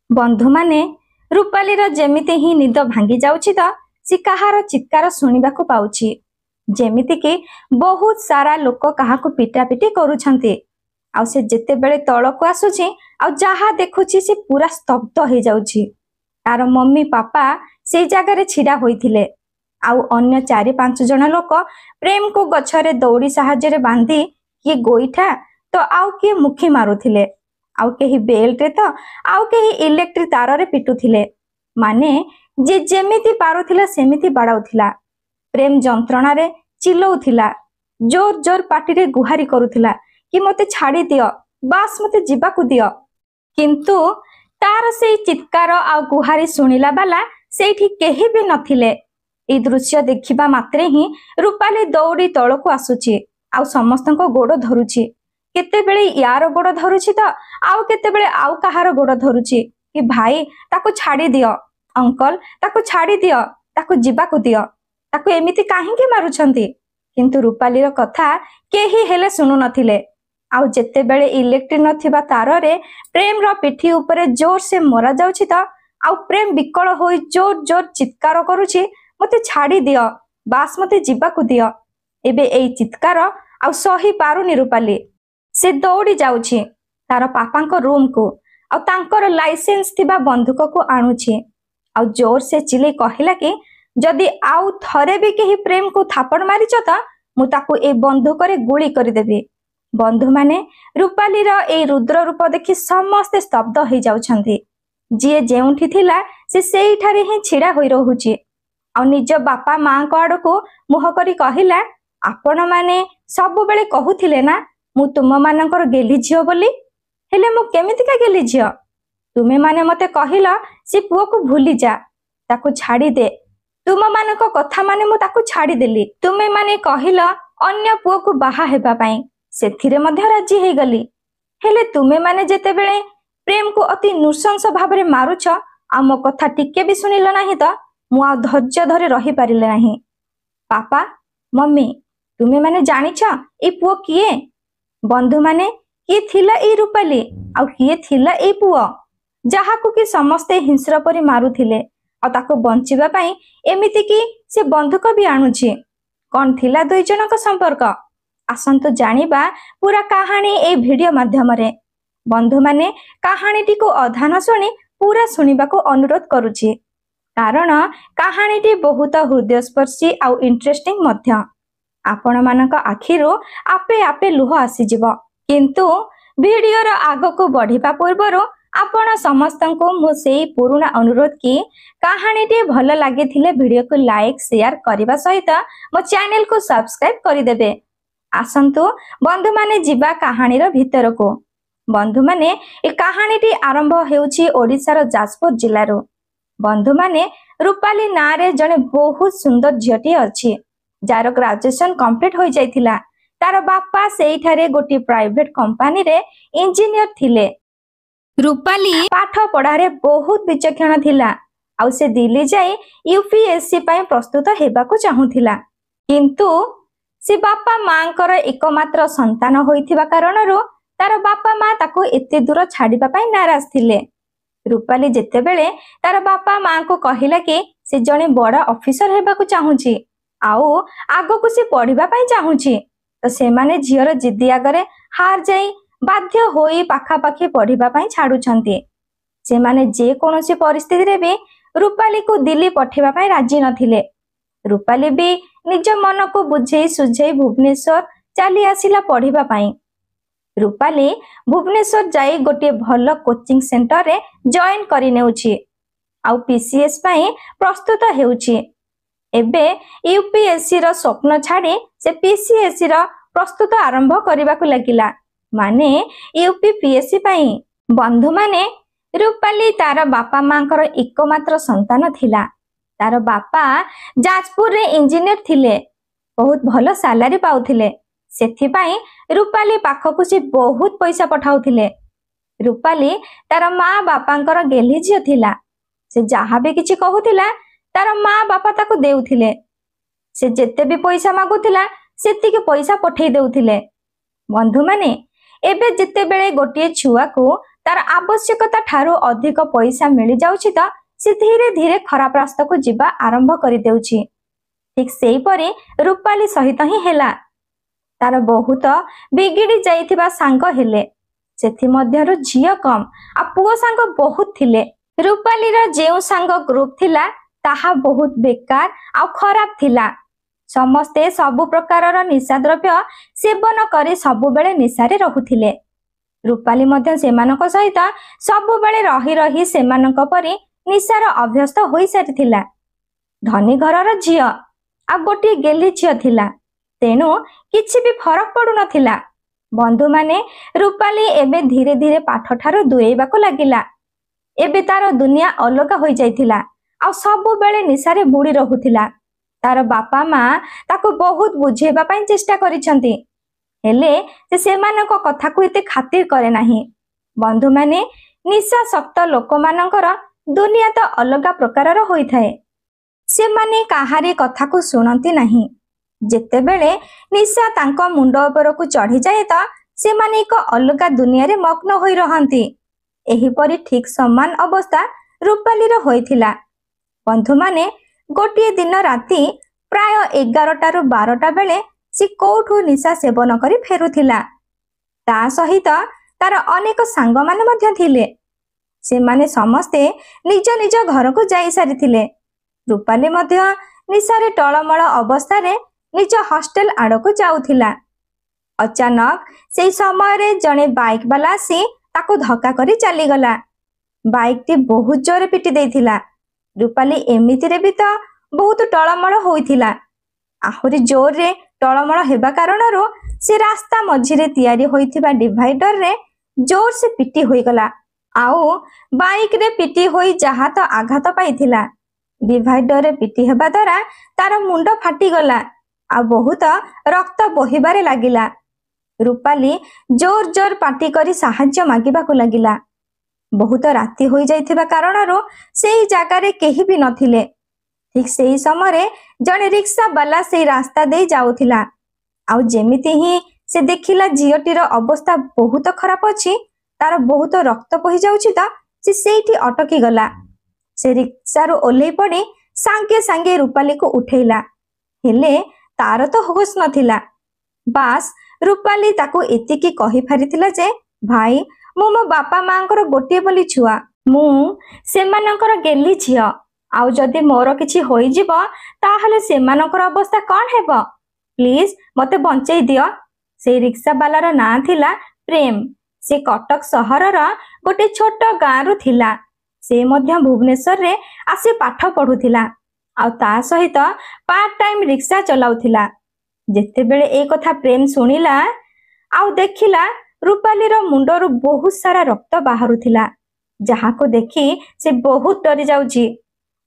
बंधु माने रूपालीर जेमिति ही निद भांगी जाउछि त सी कहार चित्कार सुनिबाकु पाउछि जेमिति कि बहुत सारा लोक काहाकु पिटापिटी करूछन्ति आ से जेते बेले तळकु आसुछि आ जहा देखुछि से पूरा स्तब्ध हो जाउछि। तार मम्मी पापा से जगह छिड़ा होइथिले आउ अन्य 4-5 जन लोक प्रेम को गछरे दौड़ी साहाଯ୍ୟରେ बांधी किए गोईठा तो आउ किए मुखी मारुथिले आउ केही बेल्ट रे तो आउ केही इलेक्ट्रिक तार रे पिटुथिले माने जे जेमिति पारुथिला सेमिति बाडाउथिला। प्रेम जंत्रणा रे चिल्लौथिला जोर जोर पाटी रे गुहारी करुथिला कि मते छाड़ी दियो बास मते जीवाकु दियो किंतु तार से चित्कार आ गुहारी सुनिला बाला सेठी केही भी नथिले। ए दृश्य देखिबा मात्रे ही रूपाली दौड़ी तळकु आसुची आ समस्तको गोड़ धरुची केते बेले यार गोड़ धरुची तो आउ केते बेले आउ कहार गोड़ धरुची कि भाई ताको छाड़ी दियो अंकल ताको छाड़ी दियो ताको जीवाकु दियो ताको एमिति काहेकि मारुछंती किंतु रूपालीर कथा केही हेले सुनु नथिले। आउ जेते बेले इलेक्ट्रिक नथिबा तार रे प्रेम रो पिठी ऊपर जोर से मरा जाउछि त आउ प्रेम विकल होई जोर जोर चित्कार करूछि मते छाड़ी दियो बास मते जीवाकु दियो। एबे एई चित्कार आउ सही पारुनी रूपाली से दौड़ी जाउछि तार पापांको रूम को आउ तांकर लाइसेंस थिबा बंदूक को आणुछि आउ जोर से चिल्ली कहिला कि जदि आउ थरे भी केही प्रेम को थापड़ मारिछ त मु ताकू ए बंदूक रे गुली करि देबी। बंधु माने रूपालीर ए रुद्र रूप देखि समस्त स्तब्ध हो जाउछन्ति। जिए जेउठी थिला से सेइठारे ही छिड़ा होई रहुछि आ निज बापा मां को आडको मुह करी कहिला आपण माने सब बेले कहूथिले ना मु तुम मानकर गेली झियो बोली हेले मु केमितिका गेली झियो तुमे माने मते कहिला से पुओ को भूली जा ताकू छाड़ी दे तुम मानक कथा माने मु ताकू छाड़ी देली तुमे माने कहिला अन्य पुओ को बाहा हेबा पई सेथिरे मध्य राजी हे गली हेले तुमे माने जेते बेले प्रेम को अति नृशंस भाबरे मारुछ आ मो कथा टिके भी सुनिल नाही त मु आ धैर्य धरे रही पारिले नाही। पापा मम्मी तुमे माने जानिछ ए पुओ किए बंधु माने किए थिला ए रूपाली आ किए थिला ए पुओ जहाकू कि समस्ते हिंस्र परि मारुथिले आ ताको बंचिबा पई एमिति कि से बंधुक भी आणुछि कोन थिला दुई जनक संपर्क आसंतु जानिबा पूरा कहानी ए वीडियो माध्यम रे। बंधु माने कहानीटी को अधा न सुनी पूरा सुनिबा को अनुरोध करूछि कारण कहानीटी बहुत हृदयस्पर्शी आउ इंटरेस्टिंग मध्य आपण मानक आखिरो आपे आपे लुह आसी जिवो किंतु वीडियो रो आगो को बढ़िबा पूर्वरो आपण समस्तंको मु सेई पुराना अनुरोध की कहानीटी भल लागे थिले वीडियो को लाइक शेयर करबा सहित मो चैनल को सब्सक्राइब करि देबे। आसंतु बंधु माने जिबा कहानी रो भीतर को। बंधु माने ए कहानीटी आरंभ हेउछि ओडिसा रो जाजपुर जिल्ला रो। बंधु माने रूपाली नारे जने बहुत सुंदर झियटी अछि जार ग्रेजुएशन कंप्लीट हो जाइथिला तार बापा सेइठारे गोटी प्राइवेट कंपनी रे इंजीनियर थिले। रूपाली पाठ पढ़ारे बहुत विचक्षण थिला आउ से दिल्ली जाई यूपीएससी पई प्रस्तुत हेबाकू चाहुथिला किंतु से बापा मांकर एकमात्र संतान होइथिबा कारणरो तार बापा मां ताको एते दूर छाड़िबा पई नाराज थिले। रूपाली जेते बेले तार बापा मां को कहिला कि से जने बड़ा ऑफिसर हेबाकू चाहुची आउ आगो को से पढ़िबा पई चाहुची तो से माने झियर जिद्दी आगरे हार जाई बाध्य होई पाखा पाखी पढ़िबा पई छाडुछंती। से माने जे कोनोसी परिस्थिति रे भी रूपाली को दिल्ली पठेबा पई राजी नथिले। रूपाली भी निज मन को बुझेई सुझेई भुवनेश्वर चली आसिला पढ़िबा पई। रूपाली भुवनेश्वर जाई गोटे भल कोचिंग सेंटर रे जॉइन करि नेउछि आउ पीसीएस पई प्रस्तुत हेउछि। एबे यूपीएससी रो स्वप्न छाडी से पीसीएससी रो प्रस्तुत आरंभ करबाकू लागिला माने यूपीपीएससी पई। बंधु माने रूपाली तार बापा मांकर एकमात्र संतान थिला। तार बापा जाजपुर रे इंजीनियर थिले बहुत भलो सैलरी पाउथिले सेथि पई रूपाली पाखकू से बहुत पैसा पठाउथिले। रूपाली तार माँ बापांकर गेली झियो थिला से जहा भी किछि कहूथिला तार माँ बापा ताको देउथिले से जेते भी पैसा मागुथिला सेति के पैसा पठेई देउथिले। बंधु माने एबे जेते बेले गोटे छुआ को तार आवश्यकता ठारू अधिक पैसा मिल जाउछि त से धीरे धीरे खराब रास्ता को जीवा आरंभ कर देउछि। ठीक सेही परी रूपाली सहित ही हेला। तार बहुत बिगिड़ी जाइथिबा सांग हेले, सेथि मध्यरु झियो कम आ पुओ सांग बहुत थिले। रूपाली रा जेउ सांग ग्रुप थिला ताहा बहुत बेकार आ खराब थिला। समस्ते सबु प्रकारर निशा द्रव्य सेवन करी सबु बेले निशारे रहुथिले। रूपाली मध्य सेमानक सहित सबु बेले रही रही सेमानक परी निशार अभ्यस्त होई सारिथिला। धनी घरर झियो आ गोटी गेली झियो थिला, तेणु किछि भी फरक पडु नथिला। बंधु माने रूपाली एबे धीरे धीरे पाठ ठारो दुरेइबाको लागिला। एबे तार दुनिया अलगा होई जाइथिला आ सबु बेले निशारे बुडी रहुथिला। तार बापा माँ ताको बहुत बुझेबा पई चेष्टा करिसंती, हेले से सेमानक कथा को एते खातिर करे नाही। बंधु माने निशा शक्त लोक मानकर दुनिया तो अलगा प्रकारर होई थाए। से माने काहारी कथा को सुनती नाही। जेते बेले निशा तांको मुंड उपर को चढ़ी जाए तो से माने एक अलगा दुनिया रे मग्न होई रहंती। एही परी ठीक समान अवस्था रूपाली रो होइथिला। बंधु माने गोटे दिन राति प्राय 11टा रु 12टा बेले सी कोठू निशा सेवन करी फेरुथिला। ता सहित तार अनेक सांग माने मध्य थिले। से माने समस्ते निज निज घर को जाई सारिथिले। रूपाली मध्य निशारे टळमळ अवस्था रे निज हॉस्टेल आड़ को जाउथिला। अचानक से समय रे जने बाइक वाला आसी ताको धक्का करी चली गला। बाइक टी बहुत जोरे पिटी देथिला। रूपाली एमिति रे भी तो बहुत टळमळ होइथिला। आहुरी जोर रे टळमळ हेबा कारणरो से रास्ता मझिरे तयारी होइथिबा डिवाइडर रे जोर से पिटी होई गला। आउ बाइक रे पिटी होई जहा तो आघात पाइथिला। डिवाइडर रे पिटी हेबा द्वारा तार मुंड फाटी गला आ बहुत रक्त बहिबारे लागिला। रूपाली जोर जोर पाटी करी साहाय्य मागिबाकू लागिला। बहुत राति होई जाइथिबा कारणरो सेही जागा रे केही भी नथिले। ठीक सेही समय जने रिक्शा वाला से रास्ता दे जाउथिला। आउ जेमिति ही से देखिला झियोटीर अवस्था बहुत खराब अछि, तार बहुत रक्त बहि जाउछि त से सेठी अटकी गला। से रिक्शा रो ओल्हे पड़ी सांगे सांगे रूपाली को उठेला, हेले तार तो होश नथिला। बास रूपाली ताको एतिकी कहि फारिथिला जे भाई मु मो बापा मांकर गोटे बोली छुआ, मु सेमानकर गेली झियो। आउ जदि मोर किछि होई जिवो ताहले सेमानकर अवस्था कोन हेबो, प्लीज मते बंचेई दियो। से रिक्शा वालार नाम थिला प्रेम। से कटक सहरर गोटे छोट गाँव रु थिला। से मध्य भुवनेश्वर रे आसी पाठ पढुथिला आ ता सहित पार्ट टाइम रिक्शा चलाउथिला। जेते बेले ए कथा प्रेम सुनिला आउ देखिला रूपाली रो मुंडरू बहुत सारा रक्त बाहरुथिला, जहा को देखी से बहुत डरी जाउची।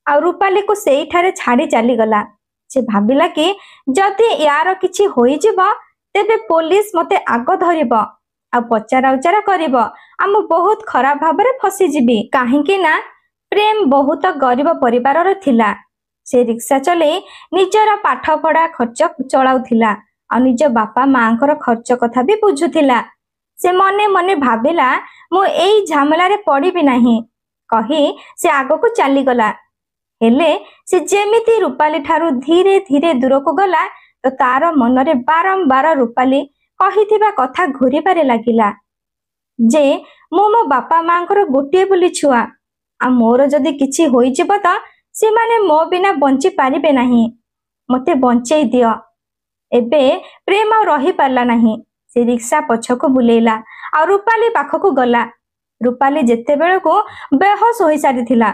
आ रूपाली को सेई ठारे छाड़ी चली गला। से भाबिला कि जदि यार किछि होई जिवो तेबे पुलिस मते आगो धरिबो आ पचारा उचारा करिबो, आम बहुत खराब भाबरे फसी जिबी। काहेकि ना प्रेम बहुत गरीब परिवारर थिला। से रिक्शा चले निजर पाठ पढ़ा खर्च चलाउथिला आ निज बापा मांकर खर्च कथा भी बुझुथिला। से मने मने भाबिला मु एई झमेला रे पड़िबी नाही कही से आगो को चली गला। हेले से जेमिति रूपाली ठारू धीरे धीरे दूर को गला तो तार मनरे बारंबार रूपाली कहिथिबा कथा घुरी पारे लागिला जे मु मो बापा मांकर गोटे बोली छुआ आ मोर जदि किछि होई जिवो त से माने मो बिना बंची पारिबे नाही, मते बंचेई दियो। एबे प्रेम आ रही पारला नाही। से रिक्शा पछको बुलेला आ रूपाली पाखको गला। रूपाली जेते बेले को बेहोश होई सारिथिला।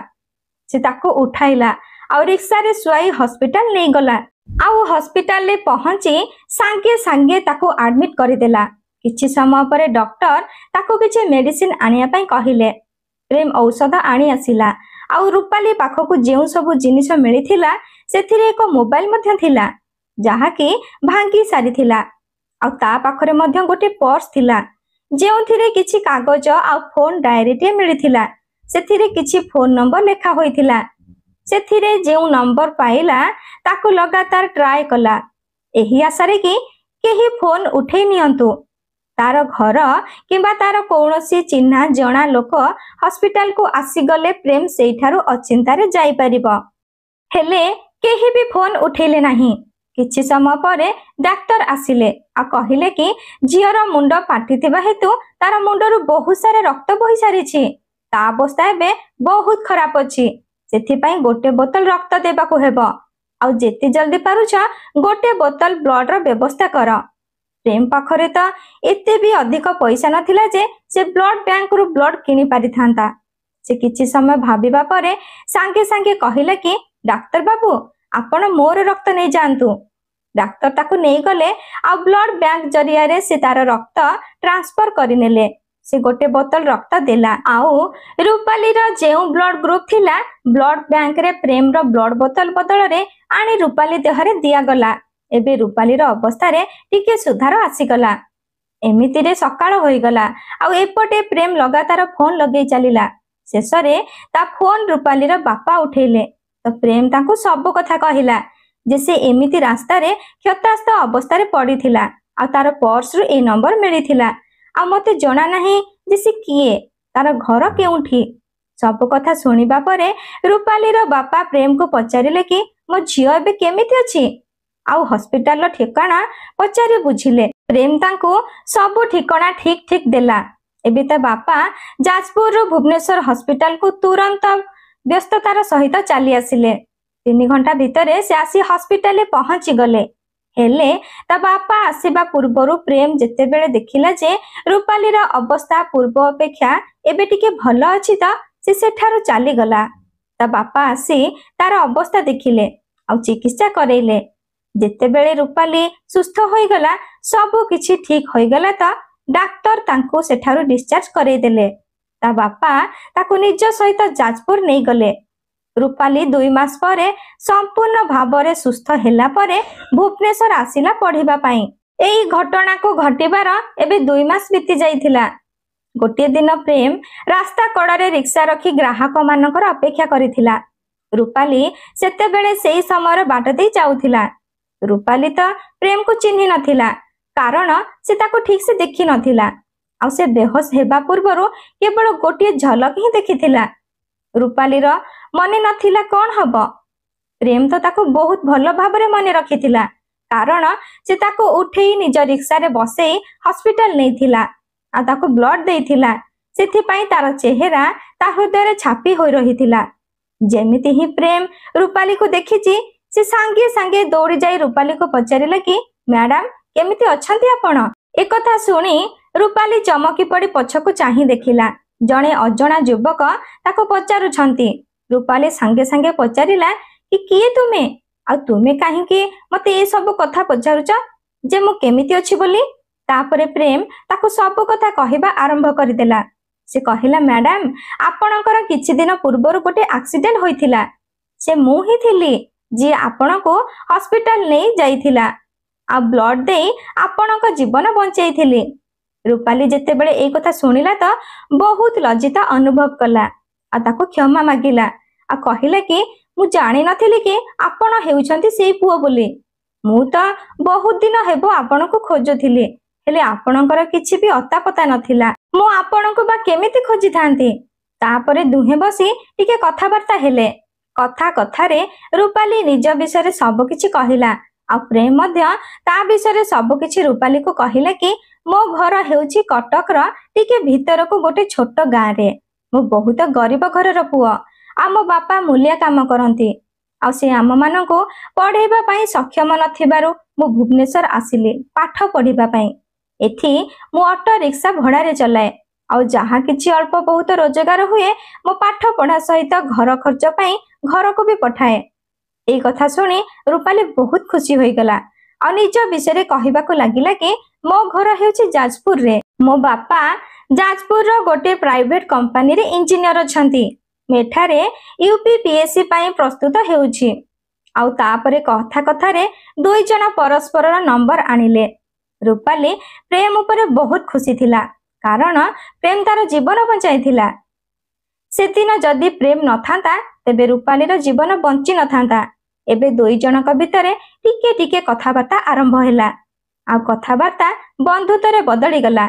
से ताको उठाइला आ रिक्शा रे सुआई हॉस्पिटल नै गला। आउ हॉस्पिटल ले पहुंची सांगे सांगे ताको एडमिट करि देला। किछि समय परे डॉक्टर ताको किछि मेडिसिन आनिया पई कहिले। प्रेम औषध आनी आसिला। आउ रूपाली पाखको जेउ सब जिनिस मिलिथिला सेथिरे एक मोबाइल मध्य थिला, जहा कि भांगी सारिथिला। आउ ता पाखरे मध्य गोटे पर्स थिला जेउथिरे किछि कागज आ फोन डायरी टे मिलिथिला। सेथिरे किछि फोन नंबर लेखा होइथिला। सेथिरे जेउ नंबर पाइला ताको लगातार ट्राई कला, एही आशा रे कि केही फोन उठे नियंतु, तार घर किंबा तार कौनसी चिन्हा जना लोक हॉस्पिटल को आसीगले प्रेम सेठारु अचिंतारे जाई परिबो। हेले केही भी फोन उठेले नहीं। किछि समय परे डाक्टर आसिले आ कहिले कि झियर मुंड फाटिथिबा हेतु तार मुंडरू बहुत सारे रक्त बही सारिछि। ता अवस्था एबे बहुत खराब अछि। सेथि पई गोटे बोतल रक्त देबाकू हेबो। आ जेते जल्दी पारुछ गोटे बोतल ब्लड रो व्यवस्था कर। प्रेम पाखरे तो एते भी अधिक पैसा नथिला जे से ब्लड बैंक रु ब्लड किनी पारि थांता। से किछि समय भाबिबा परे सांगे सांगे कहिले कि डाक्टर बाबू आपण मोर रक्त नै जानतु। डाक्टर ताकू नै गले आ ब्लड बैंक जरिया रे से तार रक्त ट्रांसफर करि नेले। से गोटे बोतल रक्त देला। आउ रूपाली रो जेउ ब्लड ग्रुप थिला ब्लड बैंक रे प्रेम रो ब्लड बोतल बदल रे आनी रूपाली देहरे दिया गला। एबे रूपाली रो अवस्था रे टिके सुधार आसी गला। एमिति रे सकाळ होई गला। आउ एपटे प्रेम लगातार फोन लगेई चलिला। शेषरे ता फोन रूपाली रो बापा उठेले। तो प्रेम ताकू सब कथा कहिला जे से एमिति रास्ता रे क्षतास्त अवस्था रे पड़ी थिला। आ तार पर्स रु ए नंबर मिली थिला। आ मते जणा नाही जे से किए तार घर केउठी। सब कथा सुनिबा परे रूपाली रो बापा प्रेम को पचारिले कि मो झियो एबे केमिति अछि। आउ हॉस्पिटल रो ठिकाना पचारि बुझिले। प्रेम तांको सब ठिकाना ठीक ठीक देला। एबे ता बापा जाजपुर रो भुवनेश्वर हॉस्पिटल को तुरंत व्यस्ततार सहित चली आसिले। 3 घंटा भितरे से आसी हॉस्पिटल में पहुंची गले। हेले ता बापा आसीबा पूर्वरु प्रेम जेते बेले देखिला जे रूपाली रा अवस्था पूर्व अपेक्षा एबे टिके भलो अछि त से सेठारु चली गला। ता बापा आसी तार अवस्था देखिले आ चिकित्सा करेले। जेते बेले रूपाली सुस्थ होई गला सब किछि ठीक होई गला त डाक्टर तांको सेठारु डिस्चार्ज करे देले। ता बापा ताकू निज सहित जाजपुर नहीं गले। रूपाली 2 मास परे संपूर्ण भावरे सुस्थ हेला परे भुवनेश्वर आसिला पढ़िबा पई। एई घटना को घटिबार एबे 2 मास बीती जाइथिला। गोटे दिन प्रेम रास्ता कड़े रिक्शा रखी ग्राहक मानकर अपेक्षा करिथिला। रूपाली सेते बेले सेई समय बाट दे जाउथिला। रूपाली तो प्रेम को चिन्हि नथिला कारण से ताको ठीक से देखि नथिला। आ से बेहोश हेबा पूर्वरु केवल गोटे झलक ही देखिथिला। रूपाली रो मने नथिला कोन हबो। प्रेम तो ताको बहुत भलो भाबरे मने रखिथिला कारण से ताको उठेई निज रिक्शा रे बसेई हॉस्पिटल नेथिला आ ताको ब्लड देइथिला। सेथि पई तार चेहरा ता हृदय रे छापी होई रहिथिला। जेमिति ही प्रेम रूपाली को देखिची से सांगे सांगे दौड़ी जाई रूपाली को पचारिला कि मैडम केमिति अछंती आपण। एक कथा सुनी रूपाली चमकी पड़ी पछकु चाही देखिला। जणे अजणा युवक ताको पचारुछंती। रूपाली सांगे सांगे पचारिला कि किए तुमे आ तुमे काहे कि मते ए सब कथा पचारुछ जे मु केमिति अछि बोली। तापरे प्रेम ताको सब कथा कहिबा आरंभ करदेला। से कहिला मैडम आपणकर किछि दिन पूर्वरु गोटे एक्सीडेंट होइथिला। से मु ही थिली जे आपणको हॉस्पिटल नै जाइथिला आ ब्लड दे आपणक जीवन बंचैथिली। रूपाली जेते बेले ए कथा सुनिला तो बहुत लज्जित अनुभव कला आ ताको क्षमा मागिला आ कहिला कि मु जानि नथिली कि आपण हेउछंती सेई पुओ बोली। मु तो बहुत दिन हेबो आपणको खोजुथिली हेले आपणकर किछि भी अता पता नथिला। मु आपणको बा केमिति खोजि थांती। तापरे दुहे बसी टिके कथाबार्ता हेले। कथा कथारे रूपाली निज विषय सब किछि कहिला आ प्रेम मध्य ता विषय सब किछि रूपाली को कहिला कि मो घर हेउछि कटक र टिके भीतर को गोटे छोट गाँ रे। मु बहुत गरीब घर र पुओ आ मो बापा मूल्य काम करंती आ से आम मानको पढ़ेबा पई सक्षम नथिबारु मु भुवनेश्वर आसिली पाठ पढ़िबा पई। एठी मु ऑटो रिक्शा भड़ा रे चलाए आ जहा किछि अल्प बहुत रोजगार हुए मो पाठ पढ़ा सहित घर खर्च पई घर को भी पठाए। ए कथा सुनी रूपाली बहुत खुशी होई गला आ निज विषय कहिबा को लागिला कि मो घर हेउछि जाजपुर रे। मो बापा जाजपुर रो गोटे प्राइवेट कंपनी रे इंजीनियर अछंती। मेठारे यूपीपीएससी पई प्रस्तुत हेउछि आ तापरे कथा कथा रे 2 जण परस्पर नंबर आनिले। रूपाली प्रेम ऊपर बहुत खुशी थिला कारण प्रेम तार जीवन बंचाइथिला। से दिन जदि प्रेम न थांता तेबे रूपाली रो जीवन बंची न थांता। एबे 2 जनक भितरे टिके टिके कथाबार्ता आरंभ हैला। ଆଉ କଥାବାର୍ତ୍ତା ବନ୍ଧୁତ୍ୱରେ ବଦଳିଗଲା।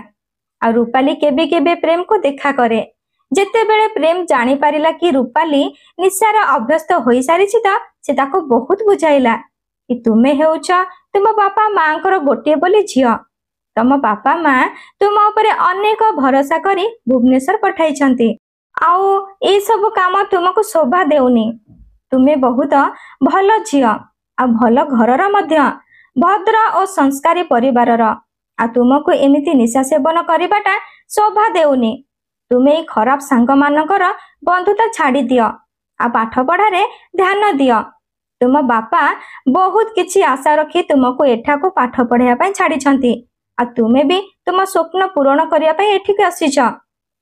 ଆଉ ରୂପାଲି କେବେ କେବେ ପ୍ରେମକୁ ଦେଖା କରେ। ଯେତେବେଳେ ପ୍ରେମ ଜାଣିପାରିଲା କି ରୂପାଲି ନିଶାର ଅଭ୍ୟସ୍ତ ହୋଇସାରିଛି ତ ସେ ତାକୁ ବହୁତ ବୁଝାଇଲା କି ତୁମେ ହେଉଛ ତୁମ ବାପା ମାଙ୍କର ଗୋଟିଏ ବୋଲି ଝିଅ। ତମ ବାପା ମା ତୁମ ଉପରେ ଅନେକ ଭରସା କରି ଭୁବନେଶ୍ୱର ପଠାଇଛନ୍ତି। ଆଉ ଏଇ ସବୁ କାମ ତୁମକୁ ଶୋଭା ଦେଉନି। ତୁମେ ବହୁତ ଭଲ ଝିଅ ଆଉ ଭଲ ଘରର ମଧ୍ୟ, ଭଦ୍ର ଓ ସଂସ୍କାରୀ ପରିବାରର। ଆଉ ତୁମକୁ ଏମିତି ନିଶା ସେବନ କରିବାଟା ଶୋଭା ଦେଉନି। ତୁମେ ଏଇ ଖରାପ ସାଙ୍ଗମାନଙ୍କର ବନ୍ଧୁତା ଛାଡ଼ି ଦିଅ ଆଉ ପାଠ ପଢ଼ାରେ ଧ୍ୟାନ ଦିଅ। ତୁମ ବାପା ବହୁତ କିଛି ଆଶା ରଖି ତୁମକୁ ଏଠାକୁ ପାଠ ପଢ଼ାଇବା ପାଇଁ ଛାଡ଼ିଛନ୍ତି। ଆଉ ତୁମେ ବି ତୁମ ସ୍ୱପ୍ନ ପୂରଣ କରିବା ପାଇଁ ଏଠିକି ଆସିଛ।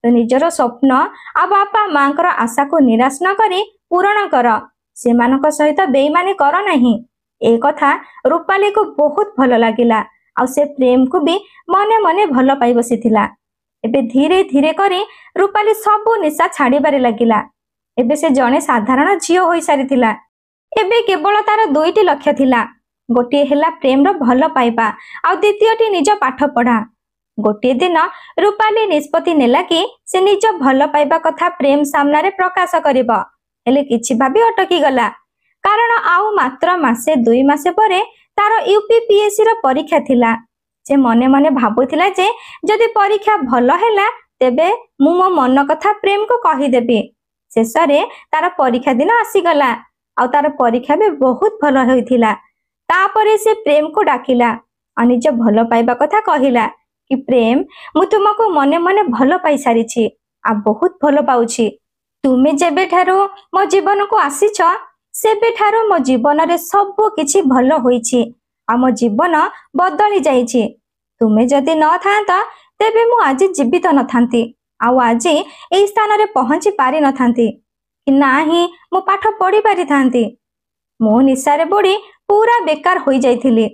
ତ ନିଜର ସ୍ୱପ୍ନ ଆଉ ବାପା ମାଙ୍କର ଆଶାକୁ ନିରାଶ ନ କରି ପୂରଣ କର। ସେମାନଙ୍କ ସହିତ ବେଇମାନି କର ନାହିଁ। ଏ କଥା ରୂପାଲିକୁ ବହୁତ ଭଲ ଲାଗିଲା। ଆଉ ସେ ପ୍ରେମକୁ ବି ମନେ ମନେ ଭଲ ପାଇ ବସିଥିଲା। ଏବେ ଧୀରେ ଧୀରେ କରି ରୂପାଲି ସବୁ ନିଶା ଛାଡ଼ିବାରେ ଲାଗିଲା। ଏବେ ସେ ଜଣେ ସାଧାରଣ ଝିଅ ହୋଇସାରିଥିଲା। ଏବେ କେବଳ ତାର ଦୁଇଟି ଲକ୍ଷ୍ୟ ଥିଲା। ଗୋଟିଏ ହେଲା ପ୍ରେମର ଭଲ ପାଇବା ଆଉ ଦ୍ୱିତୀୟଟି ନିଜ ପାଠ ପଢ଼ା। ଗୋଟିଏ ଦିନ ରୂପାଲି ନିଷ୍ପତ୍ତି ନେଲା କି ସେ ନିଜ ଭଲ ପାଇବା କଥା ପ୍ରେମ ସାମ୍ନାରେ ପ୍ରକାଶ କରିବ। ହେଲେ କିଛି ଭାବି ଅଟକିଗଲା। କାରଣ ଆଉ ମାତ୍ର ମାସେ 2 ମାସ ପରେ ତାର UPPSC ର ପରୀକ୍ଷା ଥିଲା। ସେ ମନେ ମନେ ଭାବୁଥିଲା ଯେ ଯଦି ପରୀକ୍ଷା ଭଲ ହେଲା ତେବେ ମୁଁ ମୋ ମନ କଥା ପ୍ରେମକୁ କହିଦେବି। ଶେଷରେ ତାର ପରୀକ୍ଷା ଦିନ ଆସିଗଲା। ଆଉ ତାର ପରୀକ୍ଷା ବି ବହୁତ ଭଲ ହୋଇଥିଲା। ତାପରେ ସେ ପ୍ରେମକୁ ଡାକିଲା ଆଉ ନିଜ ଭଲ ପାଇବା କଥା କହିଲା କି ପ୍ରେମ, ମୁଁ ତୁମକୁ ମନେ ମନେ ଭଲ ପାଇସାରିଛି ଆଉ ବହୁତ ଭଲ ପାଉଛି। ତୁମେ ଯେବେଠାରୁ ମୋ ଜୀବନକୁ ଆସିଛ ସେବେଠାରୁ ମୋ ଜୀବନରେ ସବୁ କିଛି ଭଲ ହୋଇଛି ଆଉ ମୋ ଜୀବନ ବଦଳି ଯାଇଛି। ତୁମେ ଯଦି ନଥାନ୍ତ ତେବେ ମୁଁ ଆଜି ଜୀବିତ ନଥାନ୍ତି ଆଉ ଆଜି ଏହି ସ୍ଥାନରେ ପହଞ୍ଚି ପାରିନଥାନ୍ତି କି ନାହିଁ ମୁଁ ପାଠ ପଢ଼ି ପାରିଥାନ୍ତି। ମୁଁ ନିଶାରେ ବୁଡ଼ି ପୁରା ବେକାର ହୋଇଯାଇଥିଲି।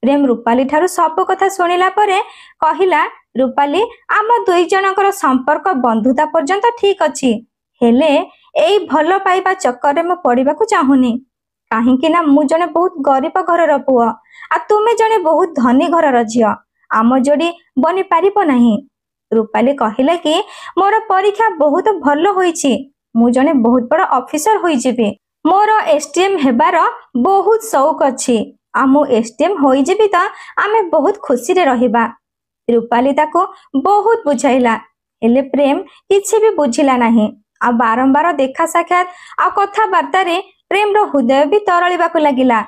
ପ୍ରେମ ରୂପାଲି ଠାରୁ ସବୁ କଥା ଶୁଣିଲା ପରେ କହିଲା, ରୂପାଲି, ଆମ 2 ଜଣଙ୍କର ସମ୍ପର୍କ ବନ୍ଧୁତା ପର୍ଯ୍ୟନ୍ତ ଠିକ ଅଛି। ହେଲେ ଏଇ ଭଲ ପାଇବା ଚକ୍କରରେ ମୁଁ ପଡ଼ିବାକୁ ଚାହୁଁନି। କାହିଁକି ନା ମୁଁ ଜଣେ ବହୁତ ଗରିବ ଘରର ପୁଅ ଆଉ ତୁମେ ଜଣେ ବହୁତ ଧନୀ ଘରର ଝିଅ। ଆମ ଯୋଡ଼ି ବନି ପାରିବ ନାହିଁ। ରୂପାଲି କହିଲା କି ମୋର ପରୀକ୍ଷା ବହୁତ ଭଲ ହୋଇଛି। ମୁଁ ଜଣେ ବହୁତ ବଡ଼ ଅଫିସର ହୋଇଯିବି। ମୋର SDM ହେବାର ବହୁତ ସଉକ ଅଛି ଆଉ ମୁଁ SDM ହୋଇଯିବି ତ ଆମେ ବହୁତ ଖୁସିରେ ରହିବା। ରୂପାଲି ତାକୁ ବହୁତ ବୁଝାଇଲା। ହେଲେ ପ୍ରେମ କିଛି ବି ବୁଝିଲା ନାହିଁ। ଆଉ ବାରମ୍ବାର ଦେଖା ସାକ୍ଷାତ ଆଉ କଥାବାର୍ତ୍ତାରେ ପ୍ରେମର ହୃଦୟ ବି ତରଳିବାକୁ ଲାଗିଲା।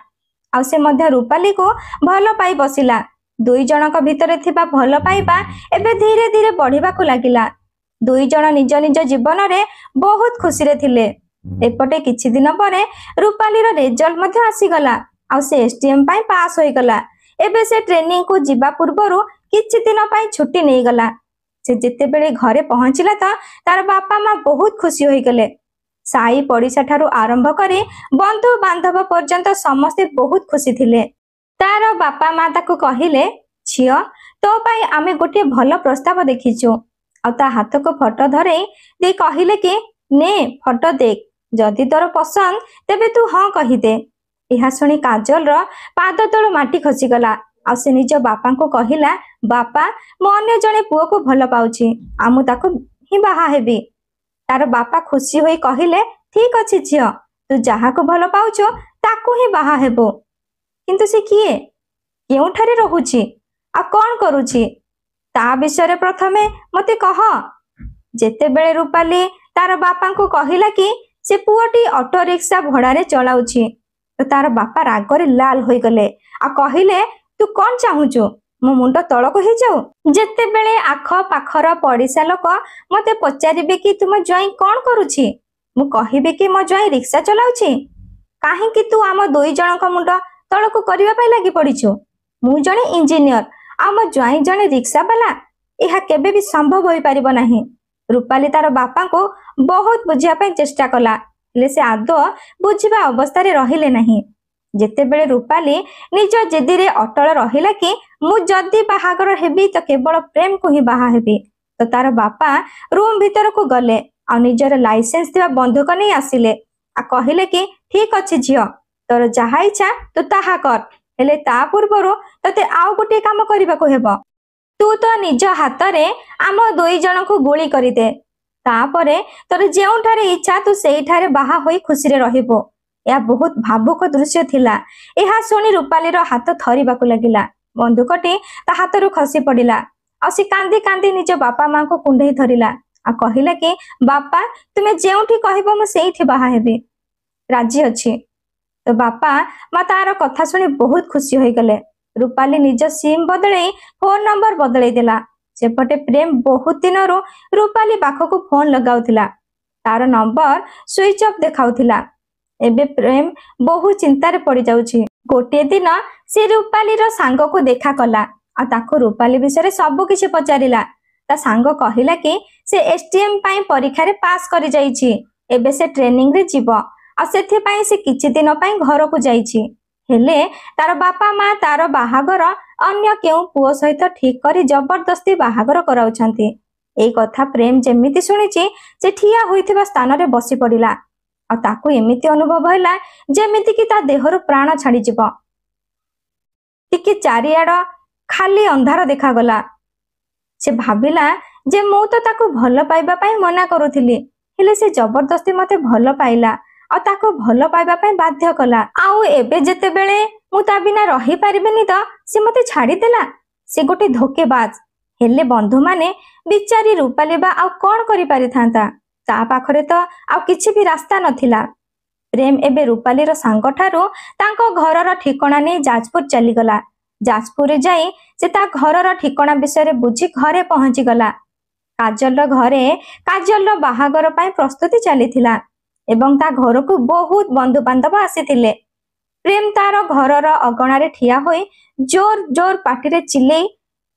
ଆଉ ସେ ମଧ୍ୟ ରୂପାଲିକୁ ଭଲ ପାଇ ବସିଲା। 2 ଜଣଙ୍କ ଭିତରେ ଥିବା ଭଲ ପାଇବା ଏବେ ଧୀରେ ଧୀରେ ବଢ଼ିବାକୁ ଲାଗିଲା। 2 ଜଣ ନିଜ ନିଜ ଜୀବନରେ ବହୁତ ଖୁସିରେ ଥିଲେ। ଏପଟେ କିଛି ଦିନ ପରେ ରୂପାଲିର ରେଜଲ୍ଟ ମଧ୍ୟ ଆସିଗଲା ଆଉ ସେ SDM ପାଇଁ ପାସ୍ ହୋଇଗଲା। ଏବେ ସେ ଟ୍ରେନିଂକୁ ଯିବା ପୂର୍ବରୁ କିଛି ଦିନ ପାଇଁ ଛୁଟି ନେଇଗଲା। ସେ ଯେତେବେଳେ ଘରେ ପହଞ୍ଚିଲା ତ ତାର ବାପା ମା ବହୁତ ଖୁସି ହୋଇଗଲେ। ସାଇ ପଡ଼ିଶା ଠାରୁ ଆରମ୍ଭ କରି ବନ୍ଧୁ ବାନ୍ଧବ ପର୍ଯ୍ୟନ୍ତ ସମସ୍ତେ ବହୁତ ଖୁସି ଥିଲେ। ତାର ବାପା ମା ତାକୁ କହିଲେ, ଝିଅ, ତୋ ପାଇଁ ଆମେ ଗୋଟିଏ ଭଲ ପ୍ରସ୍ତାବ ଦେଖିଛୁ। ଆଉ ତା ହାତକୁ ଫଟୋ ଧରେଇ ଦେଇ କହିଲେ କି ନେ ଫଟୋ ଦେଖ, ଯଦି ତୋର ପସନ୍ଦ ତେବେ ତୁ ହଁ କହିଦେ। ଏହା ଶୁଣି କାଜଲର ପାଦ ତଳୁ ମାଟି ଖସିଗଲା। ଆଉ ସେ ନିଜ ବାପାଙ୍କୁ କହିଲା, ବାପା, ମୁଁ ଅନ୍ୟ ଜଣେ ପୁଅକୁ ଭଲ ପାଉଛି ଆଉ ମୁଁ ତାକୁ ହିଁ ବାହା ହେବି। ତାର ବାପା ଖୁସି ହୋଇ କହିଲେ, ଠିକ ଅଛି ଝିଅ, ତୁ ଯାହାକୁ ଭଲ ପାଉଛୁ ତାକୁ ହିଁ ବାହା ହେବୁ। କିନ୍ତୁ ସେ କିଏ, କେଉଁଠାରେ ରହୁଛି ଆଉ କ'ଣ କରୁଛି ତା ବିଷୟରେ ପ୍ରଥମେ ମୋତେ କହ। ଯେତେବେଳେ ରୂପାଲି ତାର ବାପାଙ୍କୁ କହିଲା କି ସେ ପୁଅଟି ଅଟୋ ରିକ୍ସା ଭଡ଼ାରେ ଚଳାଉଛି ତ ତାର ବାପା ରାଗରେ ଲାଲ ହୋଇଗଲେ ଆଉ କହିଲେ, ତୁ କ'ଣ ଚାହୁଁଛୁ ମୋ ମୁଣ୍ଡ ତଳକୁ ହେଇଯାଉ? ଯେତେବେଳେ ଆଖପାଖର ପଡ଼ିଶା ଲୋକ ମୋତେ ପଚାରିବେ କି ତୁମ ଜ୍ୱାଇଁ କ'ଣ କରୁଛି, ମୁଁ କହିବି କି ମୋ ଜ୍ୱାଇଁ ରିକ୍ସା ଚଲାଉଛି? କାହିଁକି ତୁ ଆମ 2 ଜଣଙ୍କ ମୁଣ୍ଡ ତଳକୁ କରିବା ପାଇଁ ଲାଗି ପଡ଼ିଛୁ? ମୁଁ ଜଣେ ଇଞ୍ଜିନିୟର ଆଉ ମୋ ଜ୍ୱାଇଁ ଜଣେ ରିକ୍ସାବାଲା। ଏହା କେବେ ବି ସମ୍ଭବ ହୋଇପାରିବ ନାହିଁ। ରୂପାଲି ତାର ବାପାଙ୍କୁ ବହୁତ ବୁଝିବା ପାଇଁ ଚେଷ୍ଟା କଲା। ହେଲେ ସେ ଆଦୌ ବୁଝିବା ଅବସ୍ଥାରେ ରହିଲେ ନାହିଁ। ଯେତେବେଳେ ରୂପାଲି ନିଜ ଜିଦିରେ ଅଟଳ ରହିଲା କି ମୁଁ ଯଦି ବାହାଘର ହେବି ତ କେବଳ ପ୍ରେମକୁ ହିଁ ବାହା ହେବି, ତ ତାର ବାପା ରୁମ ଭିତରକୁ ଗଲେ ଆଉ ନିଜର ଲାଇସେନ୍ସ ଥିବା ବନ୍ଧୁକ ନେଇ ଆସିଲେ ଆଉ କହିଲେ କି ଠିକ ଅଛି ଝିଅ, ତୋର ଯାହା ଇଚ୍ଛା ତୁ ତାହା କର। हेले ता पूर्वरु तते आउ गोटे काम करबाको हेबो। तू तो निज हातरे आम दुई जन को गुली करिदे, तापरे तोर जेउठारे इच्छा तू सेइठारे बाहा होई खुशी रे रहिबो। या बहुत भावुक दृश्य थिला। एहा सुनी रूपाली रो हाथ थरिबाकू लागिला। बंदूकटी ता हाथरू खसी पड़िला। आ सी कांदी कांदी निज बापा मां को कुंडई धरिला आ कहिला कि बापा तुमे जेउठी कहबो मु सेइठी बाहा हेबी, राजी अछि। तो बापा मां तार कथा सुनी बहुत खुशी होई गले। रूपाली निज सिम बदले फोन नंबर बदलै देला। सेपटे प्रेम बहुत दिनरू रूपाली पाखकू फोन लगाउथिला, तार नंबर स्विच ऑफ देखाउथिला। एबे प्रेम बहु चिंतार पड़ जाउछि। गोटे दिन से रूपाली रो सांग को देखा कला आ ताको रूपाली विषय सब किछि पचारिला। ता सांग कहिला कि से एसटीएम पाई परीक्षा रे पास करि जाइछि, एबे से ट्रेनिंग रे जीवो आ सेथि पाई से किछि दिन पाई घर को जाइछि। हेले तार बापा मां तार बाहागर अन्य केउ पुओ सहित ठीक करी जबरदस्ती बाहागर कराउछंती। एई कथा प्रेम जेमिति सुनिछि से ठिया होइथिबा स्थान रे बसी पड़िला आ ताकू एमिति अनुभव होला जेमिति कि ता देहरु प्राण छाड़ी जिवो। टिके चारियाड खाली अंधार देखा गला। से भाबिला जे मु तो ताकू भल पाइबा पाई मना करूथिली, हेले से जबरदस्ती मते भल पाइला आ ताकू भल पाइबा पाई बाध्य कला। आउ एबे जेते बेले मु ता बिना रही परिबेनी तो से मते छाड़ी देला। से गोटे धोकेबाज। हेले बंधु माने बिचारी रूपाली बा आउ कोन करि पारि थांता, ता पाखरे तो आउ किछि भी रास्ता नथिला। प्रेम एबे रूपाली रो सांग ठारू तांको घरर ठिकणा नै जाजपुर चली गला। जाजपुर रे जाई से ता घरर ठिकणा विषय रे बुझी घरे पहुंची गला। काजल घरे काजल बाहागर पाई प्रस्तुति चलीथिला एवं ता घर को बहुत बंधु बांधव आसीथिले। प्रेम तार घरर अगणा रे ठिया होई जोर जोर पाटी रे चिल्लै,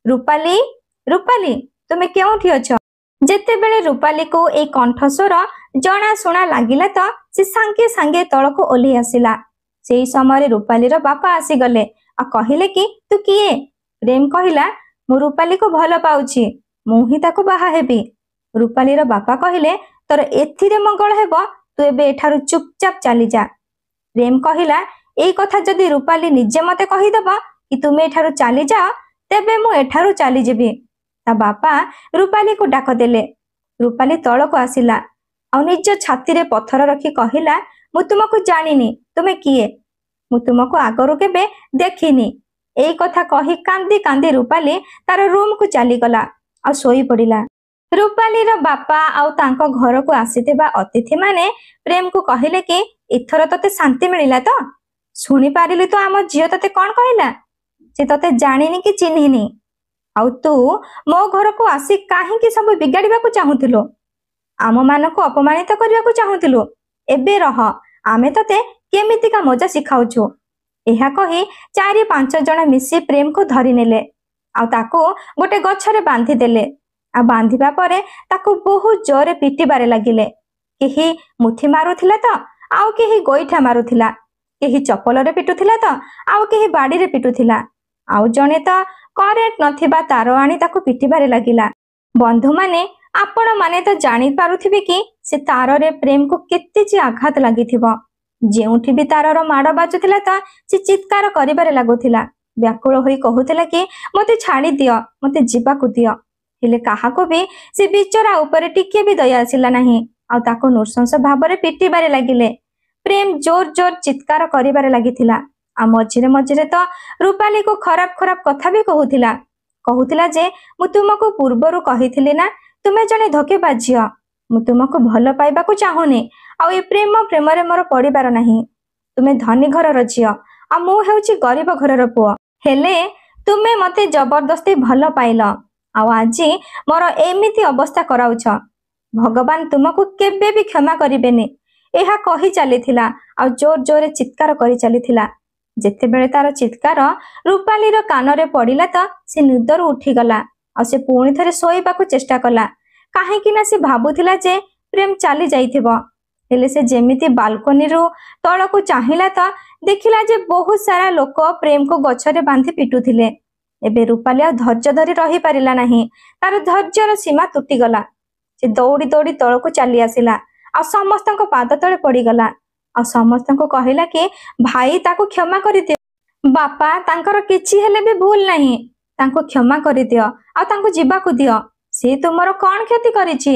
रूपाली रूपाली तुमे केउठी अछ? जेते बेले रूपाली को ए कंठस्वर जना सुना लागिला तो से सांगे सांगे तळको ओली आसिला। सेई समय रूपाली रो बापा आसी गले आ कहिले कि तू किए? प्रेम कहिला मु रूपाली को भल पाउछि, मु ही ताको बाहा हेबी। रूपाली रो बापा कहिले तोर एथिरे मंगल हेबो, तू एबे एठारु चुपचाप चली जा। प्रेम कहिला एई कथा जदि रूपाली निजे मते कहि दबा कि तुमे एठारु चली जा, तेबे मु एठारु चली जेबी। ता बापा रूपाली को डाक देले। रूपाली तळको आसिला आ निज छाती रे पत्थर रखी कहिला मु तुमको जानिनी, तुमे किए? मु तुमको आगरु केबे देखिनी। एई कथा कहि कांदी कांदी रूपाली तार रूम को चली गला आ सोई पड़िला। रूपाली रो बापा आउ तांको घर को आसीथिबा अतिथि माने प्रेम को कहिले कि इथर तते शांति मिलिला तो? सुनी पारिली तो आम झियो तते कोन कहिला? से तते जानिनी कि चिन्हिनी। आउ तू मो घर को आसी काहे कि सब बिगाड़िबा को चाहुथिलो, आम मान को अपमानित करबा को चाहुथिलो। एबे रह आमे तते केमितिका मजा सिखाउछु। एहा कहि 4-5 जण मिसी प्रेम को धरि नेले आ ताको गोटे गछरे बांधी देले। आ बांधिबा परे ताको बहुत जोरे पिटिबारे लागिले। केही मुठी मारुथिला तो आउ केही गोइठा मारुथिला, केही चपल रे पिटुथिला तो आउ केही बाड़ी रे पिटुथिला, आउ जणे तो करेंट नथिबा तार आनी ताको पिटिबारे लागिला। बंधु माने आपण माने तो जानि पारुथिबे कि से तार रे प्रेम को केते जे आघात लागिथिबो। जेउठी भी तार रो माड़ बाजुथिला तो से चित्कार करिबारे लागुथिला। व्याकुल होई कहुथिला कि मते छाड़ी दियो, मते जीवा को दियो। हेले काहाको भी से बिचरा ऊपर टिके भी दया आसिला नाही आ ताको नृशंस भाबरे पिटिबारे लागिले। प्रेम जोर जोर चित्कार करिबारे लागिथिला आ मझिरे मझिरे तो रूपाली को खराब खराब कथा भी कहुथिला जे मु तुमको पूर्वरु कहिथिली ना तुमे जने धोकेबाज झियो, मु तुमको भल पाइबा को चाहुनी आ ए प्रेम रे मोर पड़िबार नाही। तुमे धनी घरर झियो आ मु हेउची गरीब घरर पुओ। हेले तुमे मते जबरदस्ती भल पाइल आ आजी मोर एमिति अवस्था कराउछ। भगवान तुमको केबे भी क्षमा करिबेनी। एहा कहि चलीथिला आ जोर जोरे चित्कार करि चलीथिला। जेते बेले तार चित्कार रूपाली रो कान रे पड़िला तो से निदर उठी गला आ से पुणी थरे सोइबा को चेष्टा कला। काहे कि ना से भाबुथिला जे प्रेम चली जाइथिबो। हेले से जेमिति बालकोनी रो तळ को चाहिला तो देखिला जे बहुत सारा लोक प्रेम को गछरे बांधी पिटुथिले। एबे रूपाली आ धैर्य धरी रही पारिला नाही, तार धैर्यर सीमा तुटी गला। से दौड़ी दौड़ी तळ को चली आसिला आ समस्तक पाद तळे पड़ी गला आ समस्तक कहिला कि भाई ताको क्षमा करि दे। ବାପା ତାଙ୍କର କିଛି ହେଲେ ବି ଭୁଲ ନାହିଁ, ତାଙ୍କୁ କ୍ଷମା କରିଦିଅ ଆଉ ତାଙ୍କୁ ଯିବାକୁ ଦିଅ। ସେ ତୁମର କଣ କ୍ଷତି କରିଛି?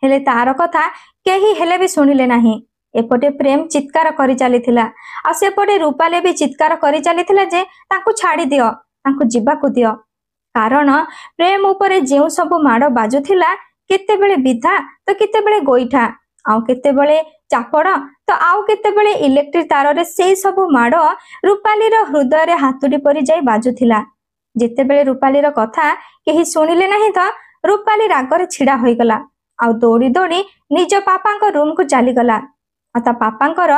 ହେଲେ ତାର କଥା କେହି ହେଲେ ବି ଶୁଣିଲେ ନାହିଁ। ଏପଟେ ପ୍ରେମ ଚିତ୍କାର କରି ଚାଲିଥିଲା ଆଉ ସେପଟେ ରୂପାଲି ବି ଚିତ୍କାର କରି ଚାଲିଥିଲା ଯେ ତାଙ୍କୁ ଛାଡ଼ି ଦିଅ, ତାଙ୍କୁ ଯିବାକୁ ଦିଅ। କାରଣ ପ୍ରେମ ଉପରେ ଯେଉଁ ସବୁ ମାଡ଼ ବାଜୁଥିଲା, କେତେବେଳେ ବିଧା ତ କେତେବେଳେ ଗୋଇଠା, ଆଉ କେତେବେଳେ ଚାପଡ଼ ତ ଆଉ କେତେବେଳେ ଇଲେକ୍ଟ୍ରିକ ତାରରେ ସେଇ ସବୁ ମାଡ଼ ରୂପାଲିର ହୃଦୟରେ ହାତୁଡ଼ି ପରି ଯାଇ ବାଜୁଥିଲା। ଯେତେବେଳେ ରୂପାଲିର କଥା କେହି ଶୁଣିଲେ ନାହିଁ ତ ରୂପାଲି ରାଗରେ ଛିଡ଼ା ହୋଇଗଲା ଆଉ ଦୌଡ଼ି ଦୌଡ଼ି ନିଜ ପାପାଙ୍କ ରୁମକୁ ଚାଲିଗଲା ଆଉ ତା ପାପାଙ୍କର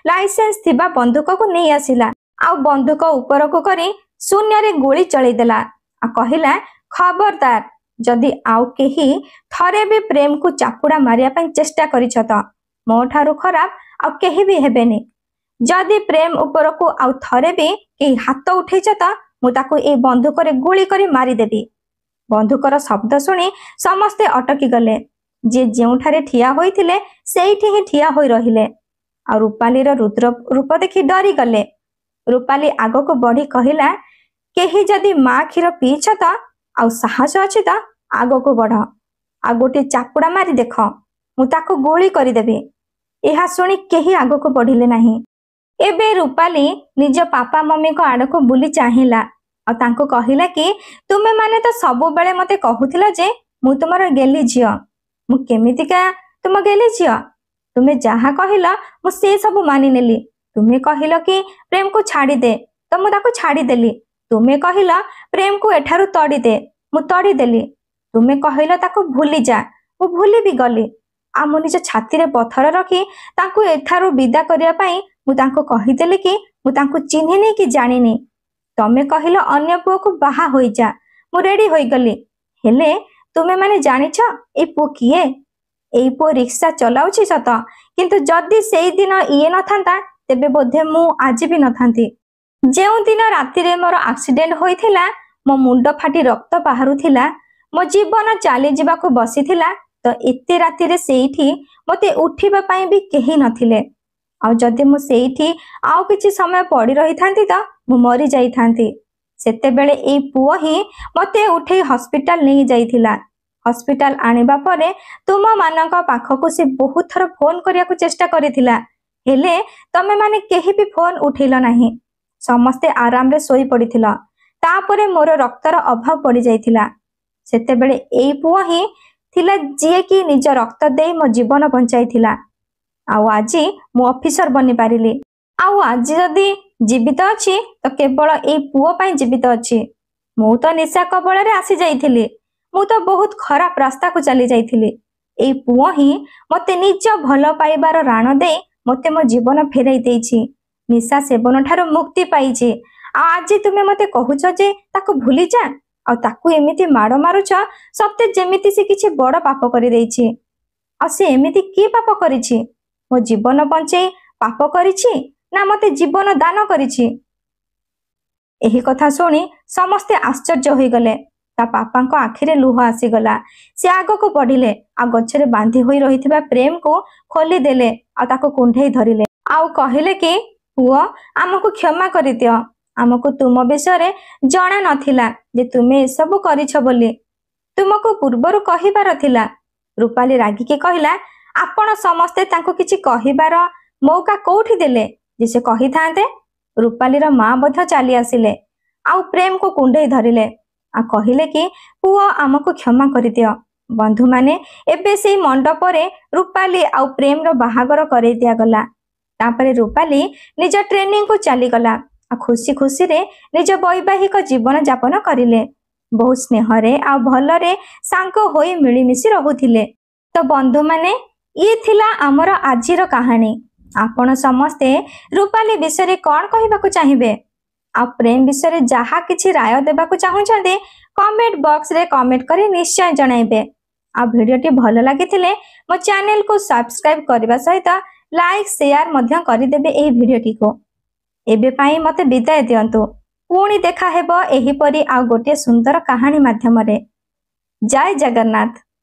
ଲାଇସେନ୍ସ ଥିବା ବନ୍ଧୁକକୁ ନେଇ ଆସିଲା ଆଉ ବନ୍ଧୁକ ଉପରକୁ କରି ଶୂନ୍ୟରେ ଗୁଳି ଚଳେଇଦେଲା ଆଉ କହିଲା, ଖବରଦାର, ଯଦି ଆଉ କେହି ଥରେ ବି ପ୍ରେମକୁ ଚାପୁଡ଼ା ମାରିବା ପାଇଁ ଚେଷ୍ଟା କରିଛ ତ ମୋ ଠାରୁ ଖରାପ ଆଉ କେହି ବି ହେବେନି। ଯଦି ପ୍ରେମ ଉପରକୁ ଆଉ ଥରେ ବି କେହି ହାତ ଉଠେଇଛ ତ ମୁଁ ତାକୁ ଏଇ ବନ୍ଧୁକରେ ଗୁଳି କରି ମାରିଦେବି। ବନ୍ଧୁକର ଶବ୍ଦ ଶୁଣି ସମସ୍ତେ ଅଟକି ଗଲେ। ଯିଏ ଯେଉଁଠାରେ ଠିଆ ହୋଇଥିଲେ ସେଇଠି ହିଁ ଠିଆ ହୋଇ ରହିଲେ ଆଉ ରୂପାଲିର ରୁଦ୍ର ରୂପ ଦେଖି ଡରିଗଲେ। ରୂପାଲି ଆଗକୁ ବଢି କହିଲା, କେହି ଯଦି ମା କ୍ଷୀର ପିଇଛ ତ ଆଉ ସାହସ ଅଛି ତ ଆଗକୁ ବଢ ଆଉ ଗୋଟିଏ ଚାପୁଡ଼ା ମାରି ଦେଖ, ମୁଁ ତାକୁ ଗୁଳି କରିଦେବି। ଏହା ଶୁଣି କେହି ଆଗକୁ ବଢିଲେ ନାହିଁ। ଏବେ ରୂପାଲି ନିଜ ପାପା ମମିଙ୍କ ଆଡକୁ ବୁଲି ଚାହିଁଲା ଆଉ ତାଙ୍କୁ କହିଲା କି, ତୁମେ ମାନେ ତ ସବୁବେଳେ ମତେ କହୁଥିଲ ଯେ ମୁଁ ତୁମର ଗେଲି ଝିଅ। ମୁଁ କେମିତିକା ତୁମ ଗେଲି ଝିଅ? ତୁମେ ଯାହା କହିଲ ମୁଁ ସେ ସବୁ ମାନିନେଲି। ତୁମେ କହିଲ କି ପ୍ରେମକୁ ଛାଡ଼ିଦେ ତ ମୁଁ ତାକୁ ଛାଡ଼ିଦେଲି। ତୁମେ କହିଲ ପ୍ରେମକୁ ଏଠାରୁ ତଡ଼ିଦେ, ମୁଁ ତଡ଼ିଦେଲି। ତୁମେ କହିଲ ତାକୁ ଭୁଲିଯା, ମୁଁ ଭୁଲି ବି ଗଲି। ଆଉ ମୁଁ ନିଜ ଛାତିରେ ପଥର ରଖି ତାଙ୍କୁ ଏଠାରୁ ବିଦା କରିବା ପାଇଁ ମୁଁ ତାଙ୍କୁ କହିଦେଲି କି ମୁଁ ତାଙ୍କୁ ଚିହ୍ନିନି କି ଜାଣିନି। ତମେ କହିଲ ଅନ୍ୟ ପୁଅକୁ ବାହା ହୋଇଯା, ମୁଁ ରେଡି ହୋଇଗଲି। ହେଲେ ତୁମେ ମାନେ ଜାଣିଛ ଏଇ ପୁଅ କିଏ? ଏଇ ପୁଅ ରିକ୍ସା ଚଲାଉଛି ସତ, କିନ୍ତୁ ଯଦି ସେଇଦିନ ଇଏ ନଥାନ୍ତା ତେବେ ବୋଧେ ମୁଁ ଆଜି ବି ନଥାନ୍ତି। ଯେଉଁଦିନ ରାତିରେ ମୋର ଆକ୍ସିଡେଣ୍ଟ ହୋଇଥିଲା, ମୋ ମୁଣ୍ଡ ଫାଟି ରକ୍ତ ବାହାରୁଥିଲା, ମୋ ଜୀବନ ଚାଲିଯିବାକୁ ବସିଥିଲା, ତ ଏତେ ରାତିରେ ସେଇଠି ମୋତେ ଉଠିବା ପାଇଁ ବି କେହି ନଥିଲେ। ଆଉ ଯଦି ମୁଁ ସେଇଠି ଆଉ କିଛି ସମୟ ପଡ଼ି ରହିଥାନ୍ତି ତ ମୁଁ ମରି ଯାଇଥାନ୍ତି। ସେତେବେଳେ ଏଇ ପୁଅ ହିଁ ମୋତେ ଉଠେଇ ହସ୍ପିଟାଲ ନେଇ ଯାଇଥିଲା। ହସ୍ପିଟାଲ ଆଣିବା ପରେ ତୁମମାନଙ୍କ ପାଖକୁ ସେ ବହୁତ ଥର ଫୋନ କରିବାକୁ ଚେଷ୍ଟା କରିଥିଲା, ହେଲେ ତମେ ମାନେ କେହି ବି ଫୋନ ଉଠେଇଲ ନାହିଁ। ସମସ୍ତେ ଆରାମରେ ଶୋଇ ପଡ଼ିଥିଲ। ତାପରେ ମୋର ରକ୍ତର ଅଭାବ ପଡ଼ିଯାଇଥିଲା। ସେତେବେଳେ ଏଇ ପୁଅ ହିଁ ଥିଲା ଯିଏକି ନିଜ ରକ୍ତ ଦେଇ ମୋ ଜୀବନ ବଞ୍ଚାଇଥିଲା। ଆଉ ଆଜି ମୁଁ ଅଫିସର ବନିପାରିଲି। ଆଉ ଆଜି ଯଦି ଜୀବିତ ଅଛି ତ କେବଳ ଏଇ ପୁଅ ପାଇଁ ଜୀବିତ ଅଛି। ମୁଁ ତ ନିଶା କବଳରେ ଆସି ଯାଇଥିଲି, ମୁଁ ତ ବହୁତ ଖରାପ ରାସ୍ତାକୁ ଚାଲି ଯାଇଥିଲି। ଏଇ ପୁଅ ହିଁ ମୋତେ ନିଜ ଭଲ ପାଇବାର ରାଣ ଦେଇ ମୋତେ ମୋ ଜୀବନ ଫେରାଇ ଦେଇଛି। ନିଶା ସେବନ ଠାରୁ ମୁକ୍ତି ପାଇଛି। ଆଉ ଆଜି ତୁମେ ମୋତେ କହୁଛ ଯେ ତାକୁ ଭୁଲିଯା, ଆଉ ତାକୁ ଏମିତି ମାଡ଼ ମାରୁଛ ସତେ ଯେମିତି ସେ କିଛି ବଡ଼ ପାପ କରିଦେଇଛି। ଆଉ ସେ ଏମିତି କି ପାପ କରିଛି? ମୋ ଜୀବନ ବଞ୍ଚେଇ ପାପ କରିଛି ନା ମୋତେ ଜୀବନ ଦାନ କରିଛି? ଏହି କଥା ଶୁଣି ସମସ୍ତେ ଆଶ୍ଚର୍ଯ୍ୟ ହୋଇଗଲେ। ତା ବାପାଙ୍କ ଆଖିରେ ଲୁହ ଆସିଗଲା। ସେ ଆଗକୁ ବଢିଲେ ଆଉ ଗଛରେ ବାନ୍ଧି ହୋଇ ରହିଥିବା ପ୍ରେମକୁ ଖୋଲିଦେଲେ ଆଉ ତାକୁ କୁଣ୍ଢେଇ ଧରିଲେ ଆଉ କହିଲେ କି, ପୁଅ, ଆମକୁ କ୍ଷମା କରିଦିଅ। ଆମକୁ ତୁମ ବିଷୟରେ ଜଣା ନଥିଲା ଯେ ତୁମେ ଏସବୁ କରିଛ ବୋଲି। ତୁମକୁ ପୂର୍ବରୁ କହିବାର ଥିଲା। ରୂପାଲି ରାଗିକି କହିଲା, ଆପଣ ସମସ୍ତେ ତାଙ୍କୁ କିଛି କହିବାର ମୌକା କୋଉଠି ଦେଲେ ଯେ ସେ କହିଥାନ୍ତେ? ରୂପାଲିର ମା ମଧ୍ୟ ଚାଲି ଆସିଲେ ଆଉ ପ୍ରେମକୁ କୁଣ୍ଢେଇ ଧରିଲେ ଆଉ କହିଲେ କି, ପୁଅ, ଆମକୁ କ୍ଷମା କରିଦିଅ। ବନ୍ଧୁମାନେ, ଏବେ ସେଇ ମଣ୍ଡପରେ ରୂପାଲି ଆଉ ପ୍ରେମର ବାହାଘର କରେଇ ଦିଆଗଲା। ତାପରେ ରୂପାଲି ନିଜ ଟ୍ରେନିଂକୁ ଚାଲିଗଲା ଆଉ ଖୁସି ଖୁସିରେ ନିଜ ବୈବାହିକ ଜୀବନ ଯାପନ କରିଲେ। ବହୁତ ସ୍ନେହରେ ଆଉ ଭଲରେ ସାଙ୍ଗ ହୋଇ ମିଳିମିଶି ରହୁଥିଲେ। ତ ବନ୍ଧୁମାନେ, ଇଏ ଥିଲା ଆମର ଆଜିର କାହାଣୀ। ଆପଣ ସମସ୍ତେ ରୂପାଲି ବିଷୟରେ କ'ଣ କହିବାକୁ ଚାହିଁବେ? ଆଉ ପ୍ରେମ ବିଷୟରେ ଯାହା କିଛି ରାୟ ଦେବାକୁ ଚାହୁଁଛନ୍ତି କମେଣ୍ଟ ବକ୍ସରେ କମେଣ୍ଟ କରି ନିଶ୍ଚୟ ଜଣାଇବେ। ଆଉ ଭିଡ଼ିଓଟି ଭଲ ଲାଗିଥିଲେ ମୋ ଚ୍ୟାନେଲକୁ ସବସ୍କ୍ରାଇବ କରିବା ସହିତ ଲାଇକ୍ ସେୟାର ମଧ୍ୟ କରିଦେବେ ଏହି ଭିଡ଼ିଓଟିକୁ। ଏବେ ପାଇଁ ମୋତେ ବିଦାୟ ଦିଅନ୍ତୁ। ପୁଣି ଦେଖା ହେବ ଏହିପରି ଆଉ ଗୋଟିଏ ସୁନ୍ଦର କାହାଣୀ ମାଧ୍ୟମରେ। ଜୟ ଜଗନ୍ନାଥ।